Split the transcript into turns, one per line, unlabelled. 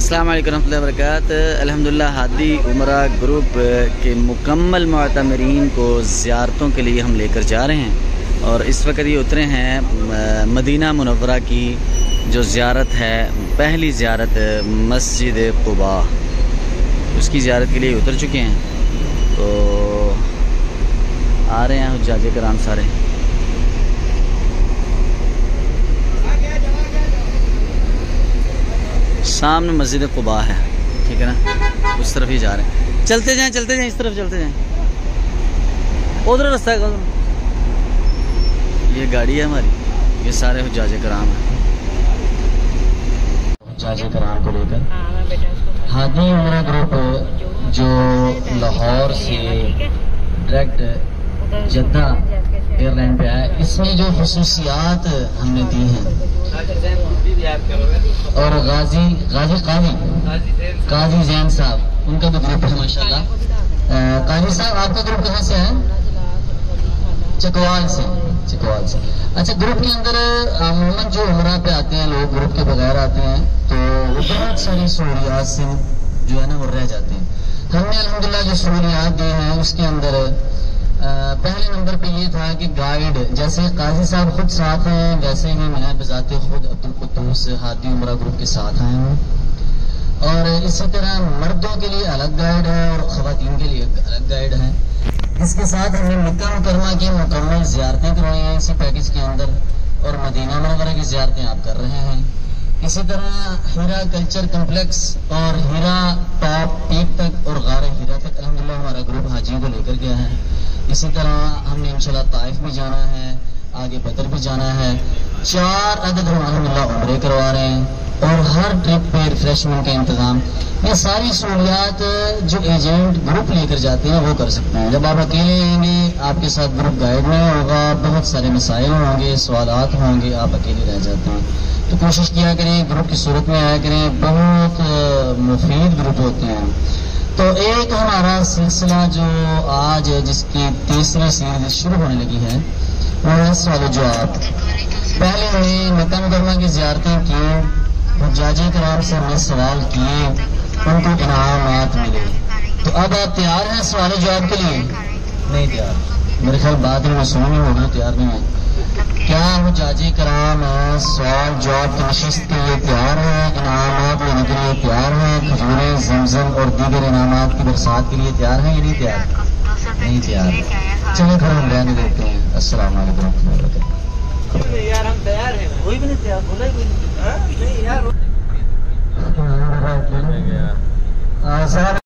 अस्सलाम वालेकुम रहमतुल्लाहि व बरकातहू। अल्हम्दुलिल्लाह हादी उमरा ग्रुप के मुकम्मल मुअतमरीन को ज़ियारतों के लिए हम लेकर जा रहे हैं और इस वक्त ये उतरे हैं मदीना मुनव्वरा की जो ज़ियारत है, पहली ज़ियारत मस्जिद क़ुबा, उसकी ज़ियारत के लिए उतर चुके हैं। तो आ रहे हैं हुज्जाज कराम सारे। सामने मस्जिद क़ुबा है, ठीक है ना, उस तरफ ही जा रहे हैं। चलते जाएं इस तरफ चलते जाएं, उधर रास्ता है। ये गाड़ी है हमारी, ये सारे हुज्जाज कराम हैं। हुज्जाज कराम को लेकर हादी उमरा ग्रुप जो लाहौर से डायरेक्ट जद्दा एयरलाइन पे आया, इसमें जो खसूसियात हमने दी हैं और काजी जैन साहब, उनका भी ग्रुप है माशाल्लाह। काजी साहब, आपका ग्रुप कहाँ से है? चकवाल से। अच्छा, ग्रुप के अंदर अमूमन जो उमरा पे आते हैं लोग, ग्रुप के बगैर आते हैं, तो वो बहुत सारी सहूलियात से जो है ना वो रह जाते हैं। हमने अल्हम्दुलिल्लाह जो सहूलियात दी हैं उसके अंदर पहले नंबर पे ये था कि गाइड, जैसे काजी साहब खुद साथ हैं, वैसे ही मैं बजाते खुद अब्दुल कुद्दूस हादी उमरा ग्रुप के साथ आए हूँ। और इसी तरह मर्दों के लिए अलग गाइड है और ख़वातीन के लिए अलग गाइड है। इसके साथ हमने मक्का मुकरमा की मुकम्मल ज़ियारतें करवाई हैं इसी पैकेज के अंदर, और मदीना मुनव्वरा की ज़ियारतें आप कर रहे हैं। इसी तरह हीरा कल्चर कम्प्लेक्स और हीरा टॉप पीक तक और गारे हीरा तक अल्हम्दुलिल्लाह हमारा ग्रुप हाजियों को लेकर गया है। इसी तरह हमने इंशाल्लाह ताइफ भी जाना है, आगे बदर भी जाना है। 4 अदद अल्हम्दुलिल्लाह उम्रे करवा रहे हैं और हर ट्रिप पे रिफ्रेशमेंट का इंतजाम। ये सारी सहूलियात जो एजेंट ग्रुप लेकर जाते हैं वो कर सकते हैं। जब आप अकेले आएंगे, आपके साथ ग्रुप गाइड नहीं होगा, बहुत सारे मसाइल होंगे, सवालात होंगे, आप अकेले रह जाते हैं। तो कोशिश किया करें ग्रुप की सूरत में आया करें, बहुत मुफीद ग्रुप होते हैं। तो एक हमारा सिलसिला जो आज जिसकी तीसरी सीरीज शुरू होने लगी है वो है सवाल जवाब। पहले हमने मक्का मुकरमा की ज़ियारतें की, हुज्जाज कराम से हमने सवाल किए, उनको इनामात मिले। तो अब आप तैयार हैं सवाल जवाब के लिए? नहीं तैयार, मेरे ख्याल बाद में सुननी होगी, तैयार नहीं है। क्या हुज्जाज कराम सवाल जवाब की नशिस्त के लिए तैयार है, इनामात लेने के लिए तैयार है, खजूरें ज़मज़म और दीगर इनामात की बरसात के लिए तैयार है या नहीं तैयार? नहीं तैयार। चलिए घर हम रहने देते हैं। अस्सलाम वालेकुम रहमतुल्लाहि व बरकातहू। यार हम तैयार हैं, कोई भी नहीं तैयार, बोला ही कोई नहीं यार।